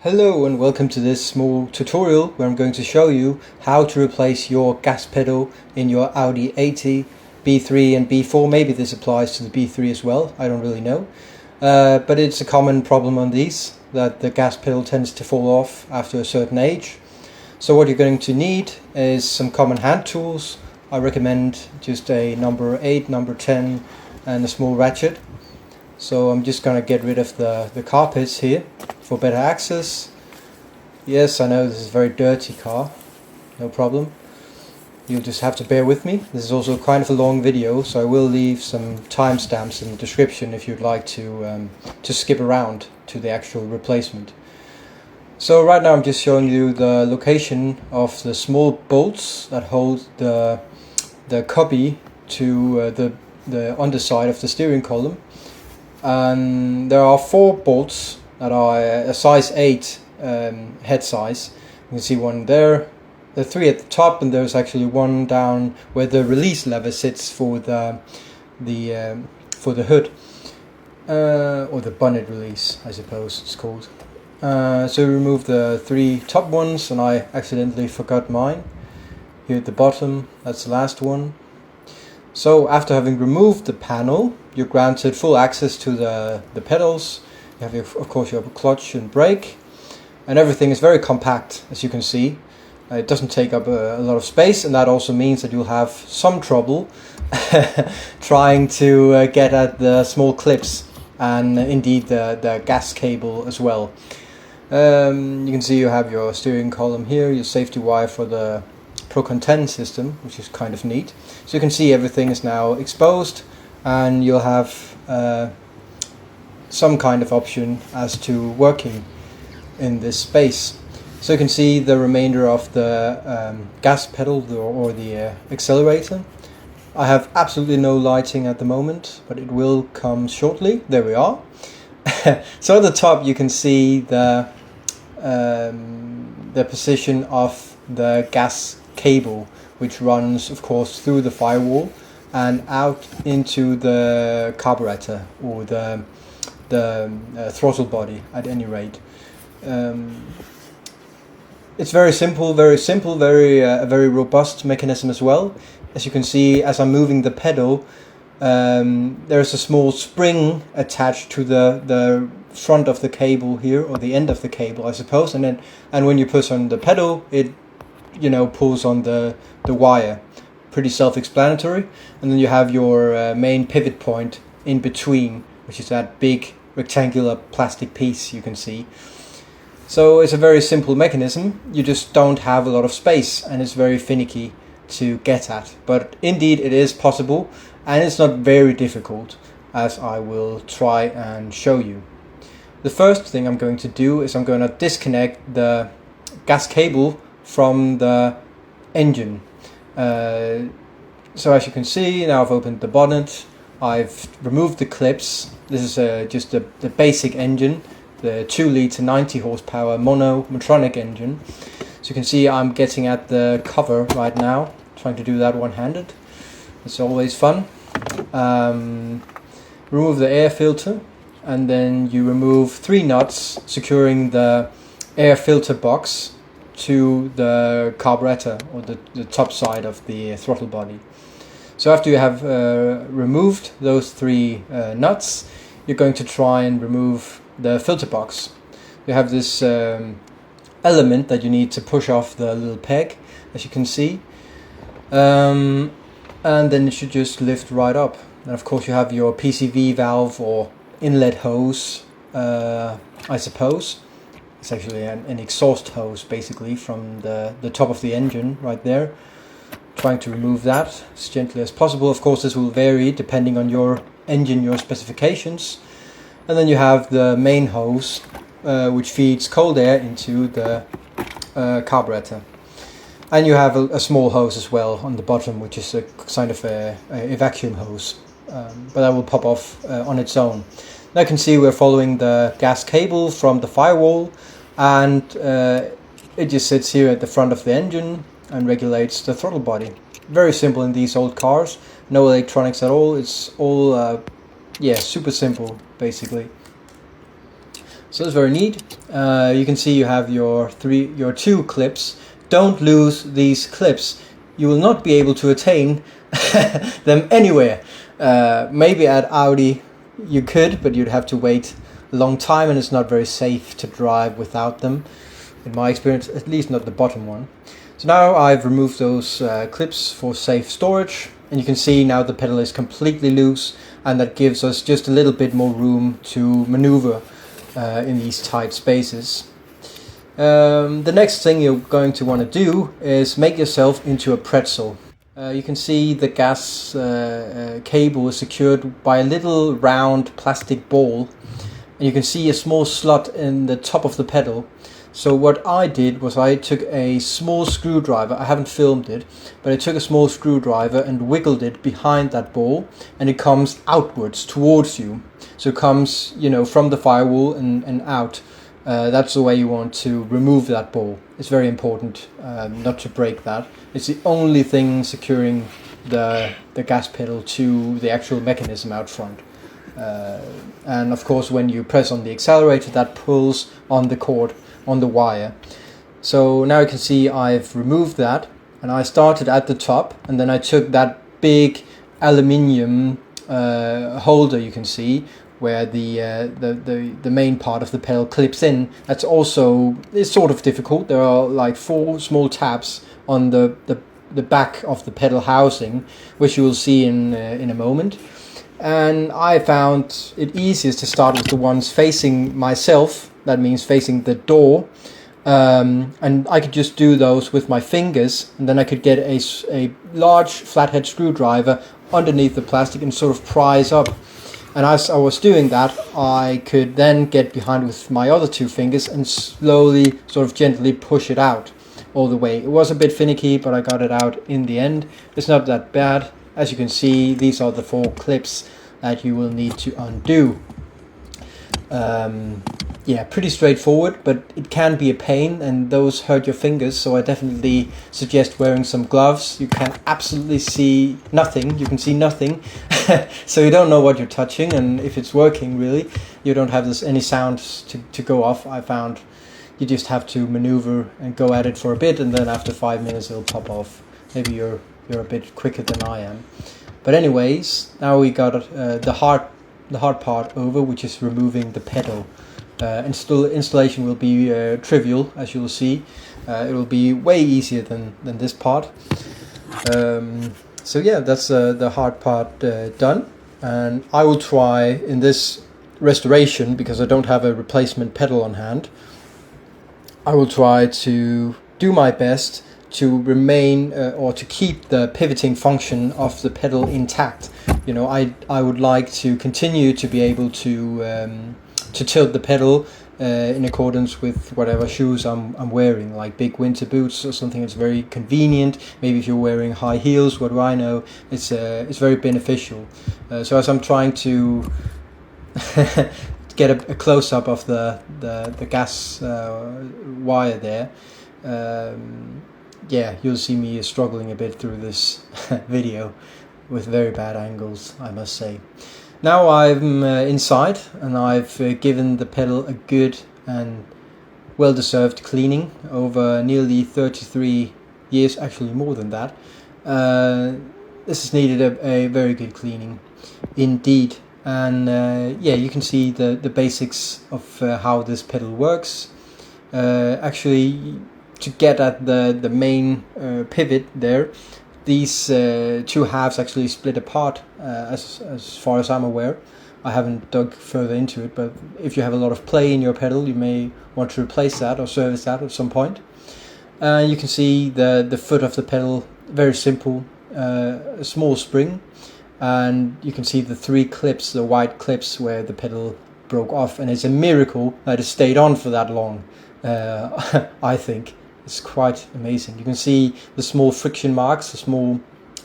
Hello and welcome to this small tutorial where I'm going to show you how to replace your gas pedal in your Audi A80, B3 and B4. Maybe this applies to the B3 as well, I don't really know. But it's a common problem on these, that the gas pedal tends to fall off after a certain age. So what you're going to need is some common hand tools. I recommend just a number 8, number 10 and a small ratchet. So I'm just going to get rid of the carpets here for better access. Yes, I know this is a very dirty car, no problem. You'll just have to bear with me. This is also kind of a long video, so I will leave some timestamps in the description if you'd like to skip around to the actual replacement. So right now I'm just showing you the location of the small bolts that hold the cubby to the underside of the steering column. And there are 4 bolts that are a size 8 head size. You can see one there, the 3 at the top, and there's actually one down where the release lever sits for the hood, or the bonnet release, I suppose it's called. So we remove the 3 top ones, and I accidentally forgot mine. Here at the bottom, that's the last one. So after having removed the panel, you're granted full access to the pedals. You have, of course, your clutch and brake, and everything is very compact, as you can see. It doesn't take up a lot of space, and that also means that you'll have some trouble trying to get at the small clips, and indeed the gas cable as well. You can see you have your steering column here, your safety wire for the Pro Content system, which is kind of neat. So you can see everything is now exposed, and you'll have some kind of option as to working in this space. So you can see the remainder of the gas pedal or the accelerator. I have absolutely no lighting at the moment, but it will come shortly. There we are. So at the top you can see the position of the gas cable, which runs, of course, through the firewall and out into the carburetor, or the throttle body at any rate. It's very simple, a very robust mechanism as well. As you can see, as I'm moving the pedal, there's a small spring attached to the front of the cable here, or the end of the cable, I suppose, and when you push on the pedal, it pulls on the wire. Pretty self-explanatory. And then you have your main pivot point in between, which is that big rectangular plastic piece you can see. So it's a very simple mechanism. You just don't have a lot of space, and it's very finicky to get at. But indeed it is possible, and it's not very difficult, as I will try and show you. The first thing I'm going to do is I'm going to disconnect the gas cable from the engine. So as you can see, now I've opened the bonnet, I've removed the clips. This is just the basic engine, the 2-litre 90 horsepower Motronic engine. So you can see I'm getting at the cover right now, trying to do that one-handed. It's always fun. Remove the air filter, and then you remove 3 nuts securing the air filter box to the carburetor, or the top side of the throttle body. So after you have removed those 3 nuts, you're going to try and remove the filter box. You have this element that you need to push off the little peg, as you can see, and then it should just lift right up. And of course you have your PCV valve or inlet hose, I suppose. It's actually an exhaust hose, basically, from the top of the engine right there. Trying to remove that as gently as possible. Of course this will vary depending on your engine, your specifications. And then you have the main hose, which feeds cold air into the carburetor. And you have a small hose as well on the bottom, which is a kind of a vacuum hose, but that will pop off on its own. Now you can see we're following the gas cable from the firewall, and it just sits here at the front of the engine and regulates the throttle body. Very simple in these old cars, no electronics at all. It's all super simple, basically. So it's very neat. You can see you have your two clips. Don't lose these clips. You will not be able to attain them anywhere. Maybe at Audi you could, but you'd have to wait a long time, and it's not very safe to drive without them, in my experience, at least not the bottom one. So now I've removed those clips for safe storage, and you can see now the pedal is completely loose, and that gives us just a little bit more room to maneuver in these tight spaces. The next thing you're going to want to do is make yourself into a pretzel. You can see the gas cable is secured by a little round plastic ball, and you can see a small slot in the top of the pedal. So what I did was I took a small screwdriver, I haven't filmed it, but I took a small screwdriver and wiggled it behind that ball, and it comes outwards towards you. So it comes, you know, from the firewall and out. That's the way you want to remove that ball. It's very important not to break that. It's the only thing securing the gas pedal to the actual mechanism out front. And of course, when you press on the accelerator, that pulls on the cord, on the wire. So now you can see I've removed that, and I started at the top, and then I took that big aluminium holder, you can see, where the main part of the pedal clips in. That's also, it's sort of difficult. There are like 4 small tabs on the back of the pedal housing, which you will see in a moment. And I found it easiest to start with the ones facing myself. That means facing the door, and I could just do those with my fingers, and then I could get a large flathead screwdriver underneath the plastic and sort of prise up. And as I was doing that, I could then get behind with my other 2 fingers and slowly, sort of gently push it out all the way. It was a bit finicky, but I got it out in the end. It's not that bad. As you can see, these are the 4 clips that you will need to undo. Yeah, pretty straightforward, but it can be a pain, and those hurt your fingers, so I definitely suggest wearing some gloves. You can absolutely see nothing. You can see nothing, so you don't know what you're touching, and if it's working, really, you don't have any sounds to go off. I found you just have to maneuver and go at it for a bit, and then after 5 minutes it'll pop off. Maybe you're a bit quicker than I am. But anyways, now we got the hard part over, which is removing the pedal. Installation will be trivial, as you will see. It will be way easier than this part. So yeah, that's the hard part done. And I will try in this restoration, because I don't have a replacement pedal on hand, I will try to do my best to remain or to keep the pivoting function of the pedal intact. You know, I would like to continue to be able to tilt the pedal in accordance with whatever shoes I'm wearing, like big winter boots or something. It's very convenient. Maybe if you're wearing high heels, what do I know? It's very beneficial. So as I'm trying to get a close-up of the gas wire there, yeah, you'll see me struggling a bit through this video with very bad angles, I must say. Now I'm inside, and I've given the pedal a good and well-deserved cleaning over nearly 33 years, actually more than that. This has needed a very good cleaning indeed. And yeah, you can see the basics of how this pedal works. Actually, to get at the main pivot there, these 2 halves actually split apart as far as I'm aware. I haven't dug further into it, but if you have a lot of play in your pedal, you may want to replace that or service that at some point. You can see the foot of the pedal, very simple, a small spring, and you can see the 3 clips, the white clips where the pedal broke off, and it's a miracle that it stayed on for that long. I think it's quite amazing. You can see the small friction marks, the small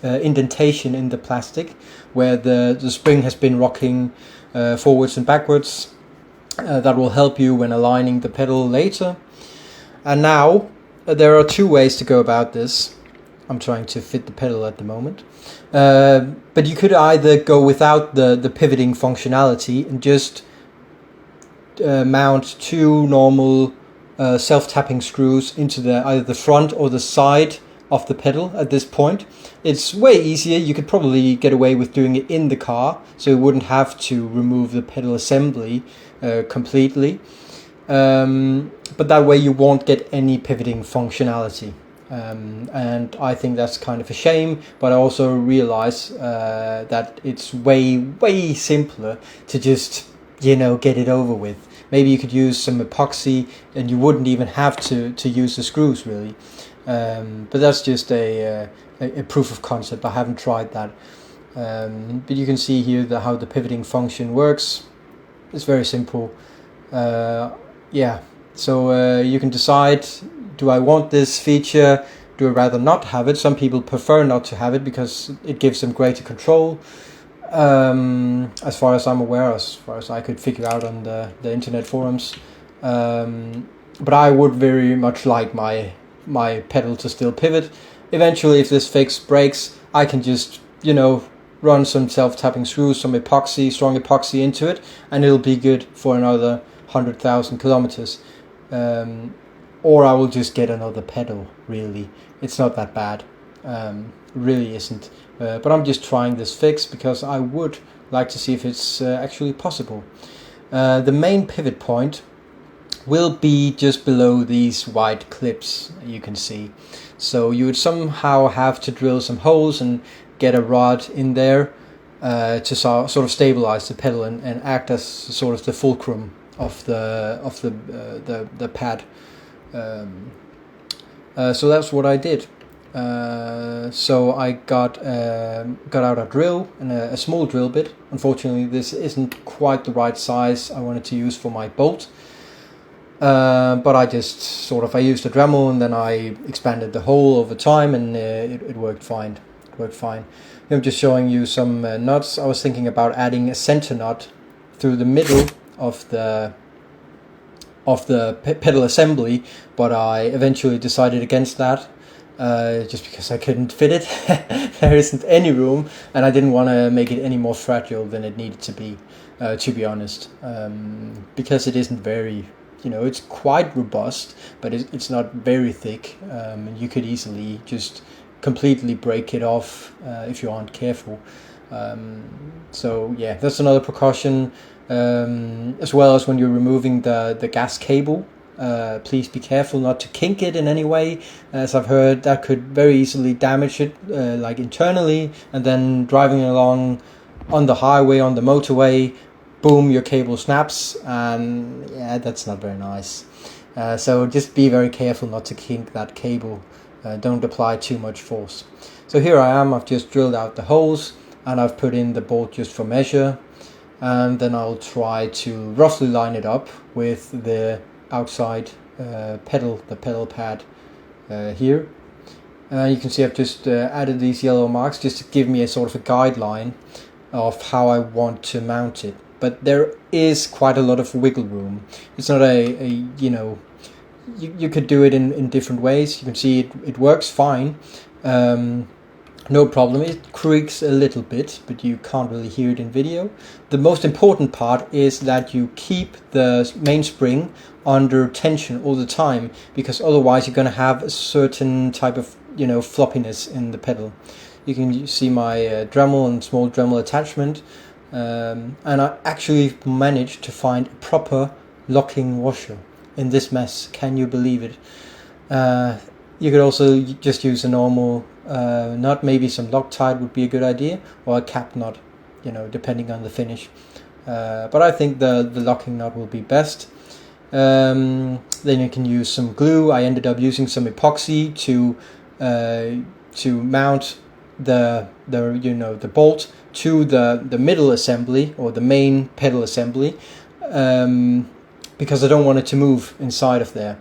indentation in the plastic where the spring has been rocking forwards and backwards. That will help you when aligning the pedal later. And now there are 2 ways to go about this. I'm trying to fit the pedal at the moment, but you could either go without the pivoting functionality and just mount two normal self-tapping screws into either the front or the side of the pedal at this point. It's way easier. You could probably get away with doing it in the car, so you wouldn't have to remove the pedal assembly completely. But that way you won't get any pivoting functionality. And I think that's kind of a shame, but I also realize that it's way simpler to just, get it over with. Maybe you could use some epoxy and you wouldn't even have to use the screws really. But that's just a proof of concept. I haven't tried that. But you can see here how the pivoting function works. It's very simple. So you can decide, do I want this feature? Do I rather not have it? Some people prefer not to have it because it gives them greater control. As far as I'm aware, as far as I could figure out on the internet forums. But I would very much like my pedal to still pivot. Eventually, if this fix breaks, I can just, run some self-tapping screws, some epoxy, strong epoxy into it, and it'll be good for another 100,000 kilometers. Or I will just get another pedal, really. It's not that bad. Really isn't. But I'm just trying this fix because I would like to see if it's actually possible. The main pivot point will be just below these white clips you can see. So you would somehow have to drill some holes and get a rod in there to sort of stabilize the pedal and act as sort of the fulcrum of the pad. So that's what I did. So I got out a drill and a small drill bit. Unfortunately, this isn't quite the right size I wanted to use for my bolt. But I just I used a Dremel and then I expanded the hole over time, and it worked fine. I'm just showing you some nuts. I was thinking about adding a center nut through the middle of the pedal assembly, but I eventually decided against that. Just because I couldn't fit it. There isn't any room, and I didn't want to make it any more fragile than it needed to be honest. Because it isn't very, it's quite robust, but it's not very thick. You could easily just completely break it off if you aren't careful. So yeah, that's another precaution. As well as when you're removing the gas cable. Please be careful not to kink it in any way, as I've heard that could very easily damage it, like internally, and then driving along on the highway, on the motorway, boom, your cable snaps, and yeah, that's not very nice. So just be very careful not to kink that cable. Don't apply too much force. So here I am, I've just drilled out the holes and I've put in the bolt just for measure, and then I'll try to roughly line it up with the outside the pedal pad here. You can see I've just added these yellow marks just to give me a sort of a guideline of how I want to mount it. But there is quite a lot of wiggle room. It's not you could do it in different ways. You can see it works fine. No problem. It creaks a little bit, but you can't really hear it in video. The most important part is that you keep the mainspring under tension all the time, because otherwise you're going to have a certain type of floppiness in the pedal. You can see my Dremel and small Dremel attachment, and I actually managed to find a proper locking washer in this mess. Can you believe it? You could also just use a normal nut. Maybe some Loctite would be a good idea, or a cap nut, depending on the finish. But I think the locking nut will be best. Then you can use some glue. I ended up using some epoxy to mount the bolt to the middle assembly, or the main pedal assembly, because I don't want it to move inside of there.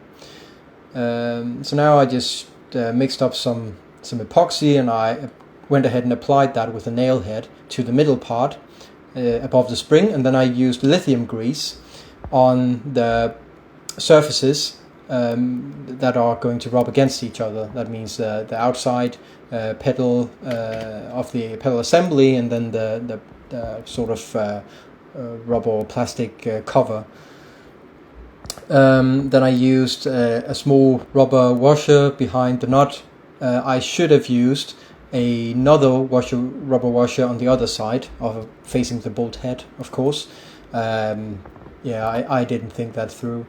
So now I just mixed up some epoxy, and I went ahead and applied that with a nail head to the middle part above the spring, and then I used lithium grease on the surfaces that are going to rub against each other. That means the outside pedal of the pedal assembly, and then the sort of rubber or plastic cover. Then I used a small rubber washer behind the nut. I should have used another rubber washer on the other side, facing the bolt head, of course. I didn't think that through.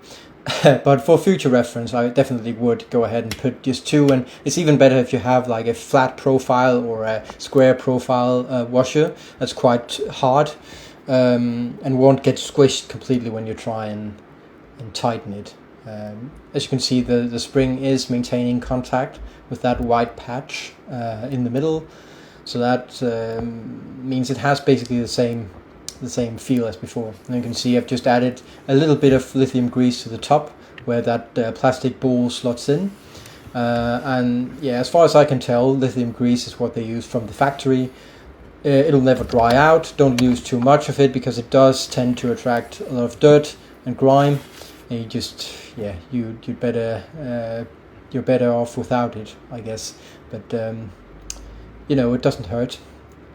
But for future reference, I definitely would go ahead and put just two, and it's even better if you have like a flat profile or a square profile washer. That's quite hard and won't get squished completely when you try and tighten it. As you can see, the spring is maintaining contact with that white patch in the middle, so that means it has basically the same feel as before. And you can see I've just added a little bit of lithium grease to the top where that plastic ball slots in, and yeah, as far as I can tell, lithium grease is what they use from the factory. It'll never dry out. Don't use too much of it because it does tend to attract a lot of dirt and grime, and you're better off without it, I guess. But it doesn't hurt.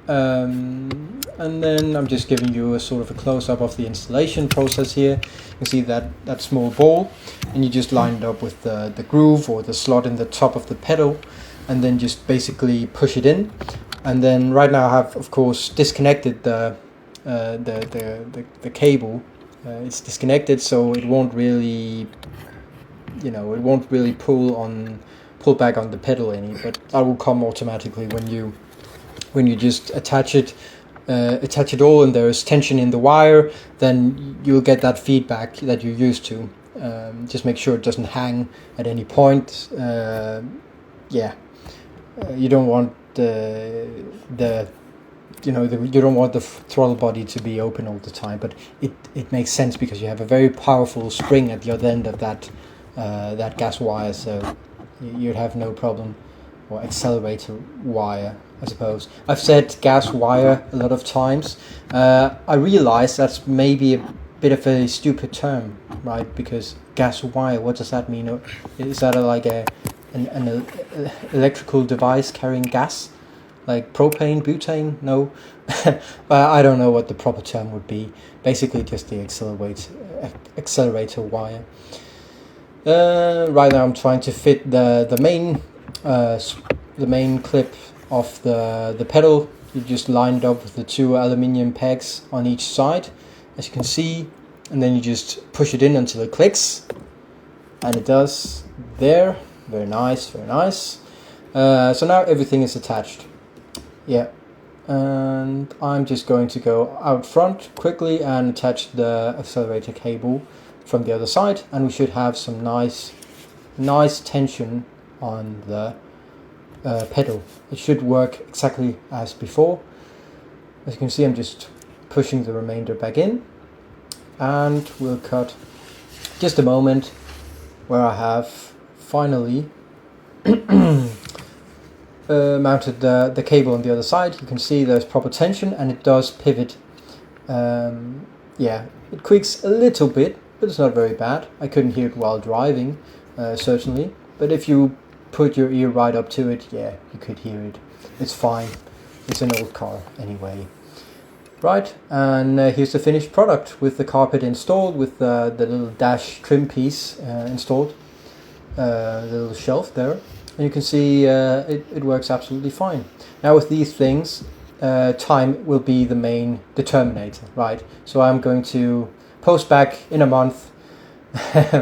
And then I'm just giving you a sort of a close-up of the installation process here. You can see that small ball, and you just line it up with the groove or the slot in the top of the pedal, and then just basically push it in. And then right now I have, of course, disconnected the cable. It's disconnected, so it won't really pull back on the pedal any, but that will come automatically when you just attach it all, and there is tension in the wire. Then you'll get that feedback that you're used to. Just make sure it doesn't hang at any point. You don't want you don't want the throttle body to be open all the time, but it makes sense because you have a very powerful spring at the other end of that gas wire, so you'd have no problem. Or accelerator wire, I suppose. I've said gas wire a lot of times. I realize that's maybe a bit of a stupid term, right? Because gas wire, what does that mean? Is that like an electrical device carrying gas, like propane, butane? No, I don't know what the proper term would be. Basically, just the accelerator wire. Right now, I'm trying to fit the main clip of the pedal. You just line it up with the two aluminium pegs on each side, as you can see, and then you just push it in until it clicks, and it does there. Very nice, very nice. So now everything is attached. Yeah, and I'm just going to go out front quickly and attach the accelerator cable from the other side, and we should have some nice tension on the pedal. It should work exactly as before. As you can see, I'm just pushing the remainder back in, and we'll cut just a moment where I have finally mounted the cable on the other side. You can see there's proper tension, and it does pivot. It creaks a little bit, but it's not very bad. I couldn't hear it while driving, certainly, but if you put your ear right up to it, yeah, you could hear it. It's fine. It's an old car anyway. Right, and here's the finished product with the carpet installed, with the little dash trim piece installed, the little shelf there. And you can see it works absolutely fine. Now with these things, time will be the main determinator, right? So I'm going to post back in a month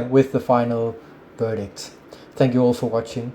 with the final verdict. Thank you all for watching.